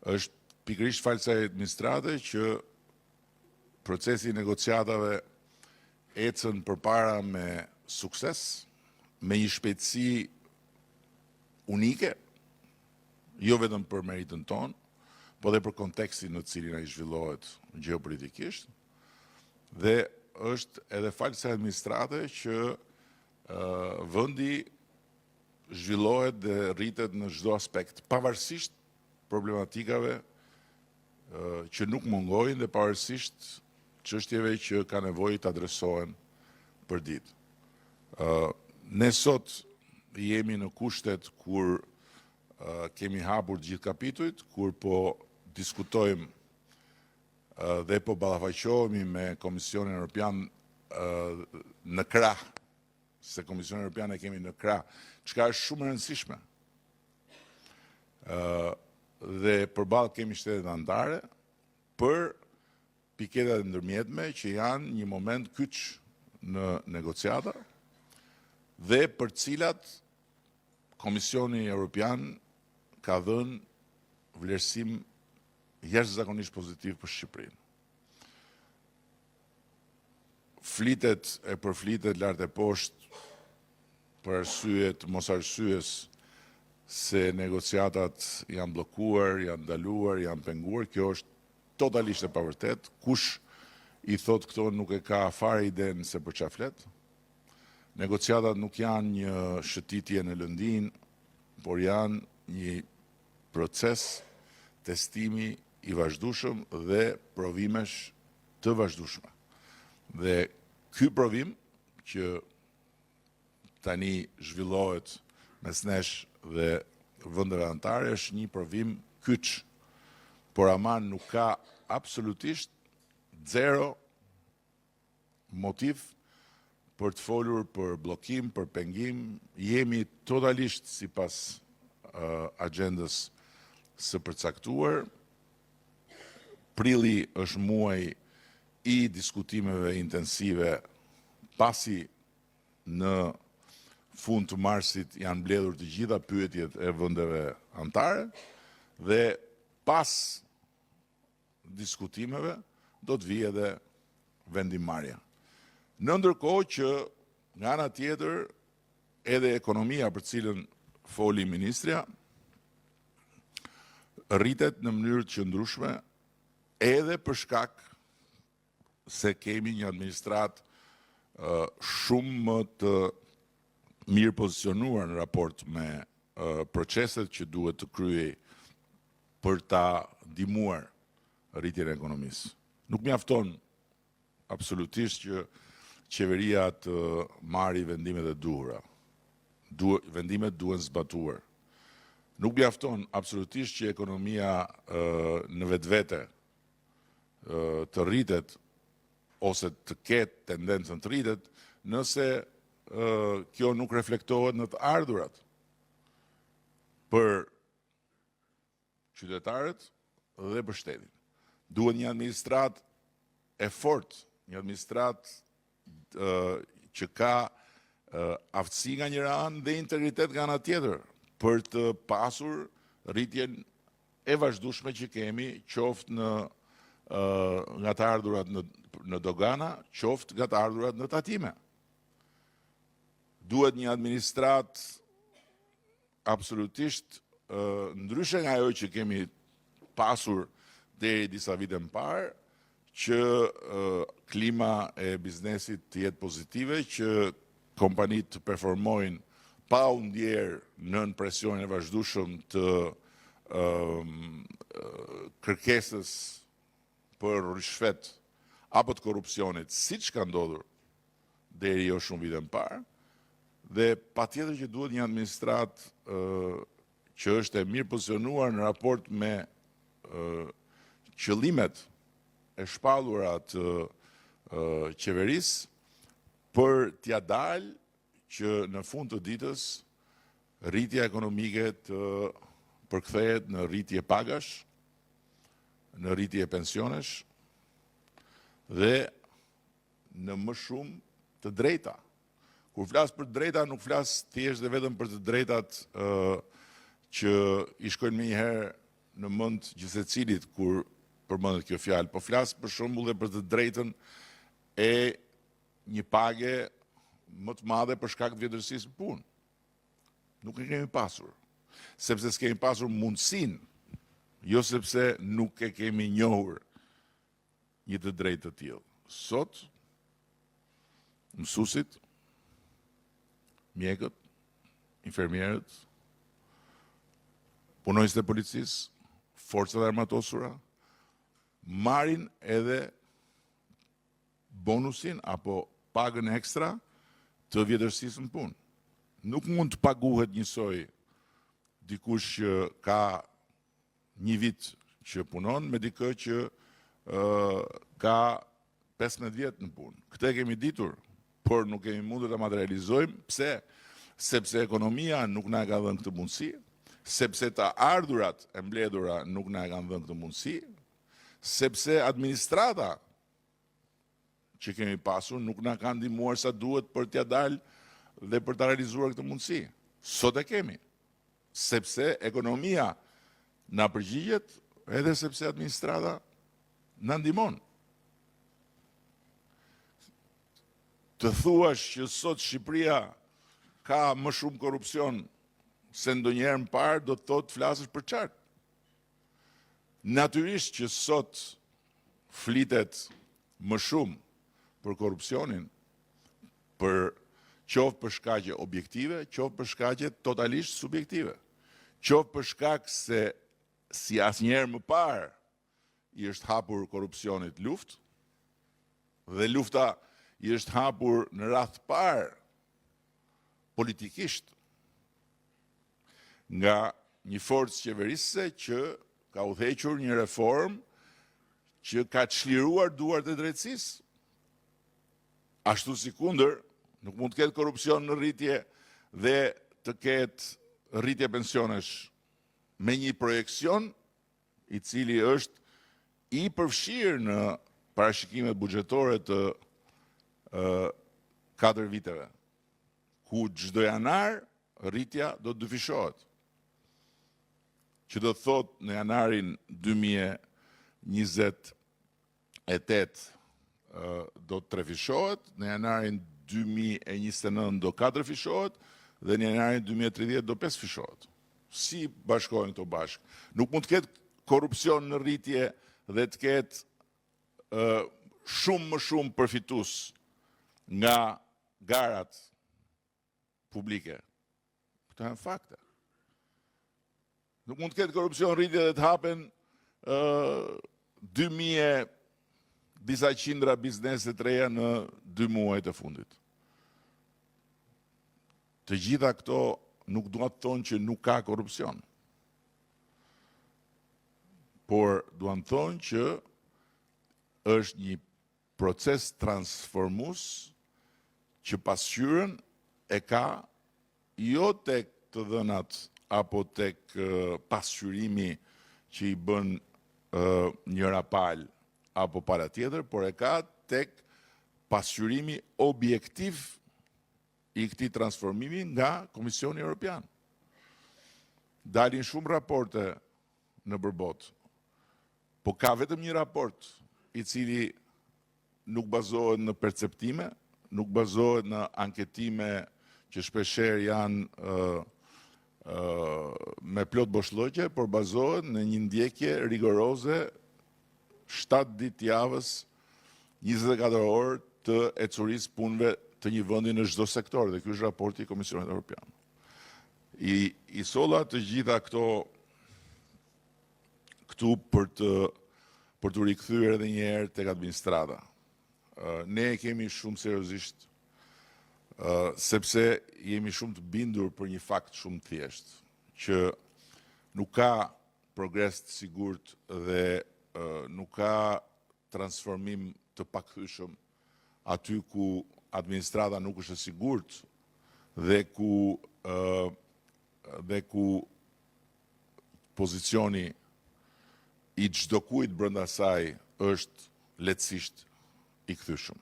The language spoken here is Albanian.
është pikërisht falsa e administrate që procesi i negociatave ecën përpara me sukses, me një shpejtësi unike, jo vetëm për meritën tonë, po dhe për kontekstin në cilin ai zhvillohet geopolitikisht, dhe është edhe falsa e administrate që vendi zhvillohet dhe rritet në çdo aspekt, pavarësisht problematikave që nuk mungojnë dhe pavarësisht çështjeve që ka nevojë të adresohen për ditë. Ne sot jemi në kushtet kur kemi hapur gjithë kapitujt, kur po diskutojmë dhe po ballafaqohemi me Komisionin Evropian në krah, se Komisionin Evropian e kemi në krah, çka është shumë e rëndësishme. Dhe përballë kemi shtetet anëtare për piketat e ndërmjetme që janë një moment kyç në negociata dhe për cilat Komisioni Evropian ka dhënë vlerësim jashtëzakonisht pozitiv për Shqipërinë. Flitet e përflitet lart e poshtë për arsye të mos arsyes se negociatat janë bllokuar, janë ndaluar, janë penguar. Kjo është totalisht e pavërtet. Kush i thot këto nuk e ka fare iden se për çfarë flet. Negociatat nuk janë një shëtitje në lëndin, por janë një proces testimi i vazhdueshëm dhe provimesh të vazhdueshme. Dhe ky provim që tani zhvillohet mes nesh dhe vendeve anëtare është një provim kyç, por ama nuk ka absolutisht zero motiv për të folur për bllokim, për pengim. Jemi totalisht sipas agjendës së përcaktuar. Prilli është muaj i diskutimeve intensive, pasi në fund të marsit janë mbledhur të gjitha pyetjet e vendeve anëtare dhe pas diskutimeve do të vijë edhe vendimmarrja. Në ndërkohë që nga ana tjetër edhe ekonomia për cilën foli ministrja rritet në mënyrë të qëndrueshme edhe për shkak se kemi një administratë shumë më të mirë pozicionuar në raport me proceset që duhet të kryej për ta ndihmuar rritjen e ekonomisë. Nuk mjafton absolutisht që qeveria të marrë vendimet e duhura. Vendimet duhen zbatuar. Nuk mjafton absolutisht që ekonomia në vetvete të rritet ose të ketë tendencën të rritet nëse kjo nuk reflektohet në të ardhurat për qytetarët dhe për shtetin. Duhet një administratë e fortë, një administratë që ka aftësi nga njëra anë dhe integritet nga ana tjetër për të pasur rritjen e vazhdueshme që kemi, qoftë nga të ardhurat në dogana, qoftë nga të ardhurat në tatime. Duhet një administratë absolutisht ndryshe nga ajo që kemi pasur deri disa vite më parë, që klima e biznesit të jetë pozitive, që kompanitë të performojnë pa u ndjerë nën presionin e vazhdueshëm të kërkesës për rishfet apo të korrupsionit, siç ka ndodhur deri jo shumë vite më parë, dhe patjetër që duhet një administratë që është e mirë pozicionuar në raport me qëllimet e shpallura të qeverisë për t'ia dalë që në fund të ditës rritja ekonomike të përkthehet në rritje pagash, në rritje pensionesh dhe në më shumë të drejta. Kur flas për drejta, nuk flas thjesht dhe vetëm për të drejtat që i shkojnë menjëherë në mend gjithsecilit kur përmendet kjo fjalë, po flas për shembull edhe për të drejtën e një page më të madhe për shkak të vjetërsisë së punë. Nuk e kemi pasur, sepse s'kemi pasur mundësinë, jo sepse nuk e kemi njohur një të drejtë të tillë. Sot, mësuesit, mjekët, infermierët, punonjësit e policisë, forcat armatosura, marrin edhe bonusin apo pagën ekstra të vjetërsisë në punë. Nuk mund të paguhet njësoj dikush që ka një vit që punon me dikë që ka 15 vjet në punë. Këtë e kemi ditur, por nuk kemi mundur ta materializojmë. Pse? Sepse ekonomia nuk na ka dhënë këtë mundësi, sepse të ardhurat e mbledhura nuk na kanë dhënë këtë mundësi, sepse administrata që kemi pasur nuk na kanë ndihmuar sa duhet për t'ia dalë dhe për ta realizuar këtë mundësi. Sot e kemi, sepse ekonomia na përgjigjet edhe sepse administrata na ndihmon. Të thuash që sot Shqipëria ka më shumë korrupsion se ndonjëherë më parë, do të thotë flasësh për qartë. Natyrisht që sot flitet më shumë për korrupsionin, qoftë për shkaqe objektive, qoftë për shkaqe totalisht subjektive. Qoftë për shkak se si asnjëherë më parë i është hapur korrupsionit luftë, dhe lufta i është hapur në radh të parë politikisht nga një forcë qeverisëse që ka udhëhequr një reformë që ka çliruar duart e drejtësisë. Ashtu si kundër, nuk mund të ketë korrupsion në rritje dhe të ketë rritje pensionesh me një projekcion i cili është i përfshirë në parashikimet buxhetore të 4 viteve, ku çdo janar rritja do të dyfishohet. Që do të thotë në janarin 2028 do të trefishohet, në janarin 2029 do 4 fishohet, dhe në janarin 2030 do 5 fishohet. Si bashkohen këto bashkë? Nuk mund të ketë korrupsion në rritje dhe të ketë shumë më shumë përfitus nga garat publike. Këto janë fakte. Nuk mund të ketë korrupsion në rritje dhe të hapen 2000 disa qindra biznese të reja në 2 muajt e fundit. Të gjitha këto nuk duan të thonë që nuk ka korrupsion. Por duan të thonë që është një proces transformues që pasqyrën e ka jo tek të dhënat apo tek pasqyrimi që i bën njëra palë apo para tjetër, por e ka tek pasqyrimi objektiv i këtij transformimi nga Komisioni Evropian. Dalin shumë raporte në përbot, po ka vetëm një raport i cili nuk bazohet në perceptime, nuk bazohet në anketime që shpeshherë janë me plot boshllëqe, por bazohet në një ndjekje rigoroze 7 ditë javës, 24 orë të ecurisë punëve të një vendi në çdo sektor, dhe ky është raporti i Komisionit Evropian. I solla të gjitha këtu për të rikthyer edhe një herë tek administrata. Ne e kemi shumë seriozisht, sepse jemi shumë të bindur për një fakt shumë të thjeshtë, që nuk ka progres të sigurt dhe nuk ka transformim të pakthyeshëm aty ku administrata nuk është e sigurt dhe ku pozicioni i çdo kujt brenda saj është lehtësisht i kthyeshëm.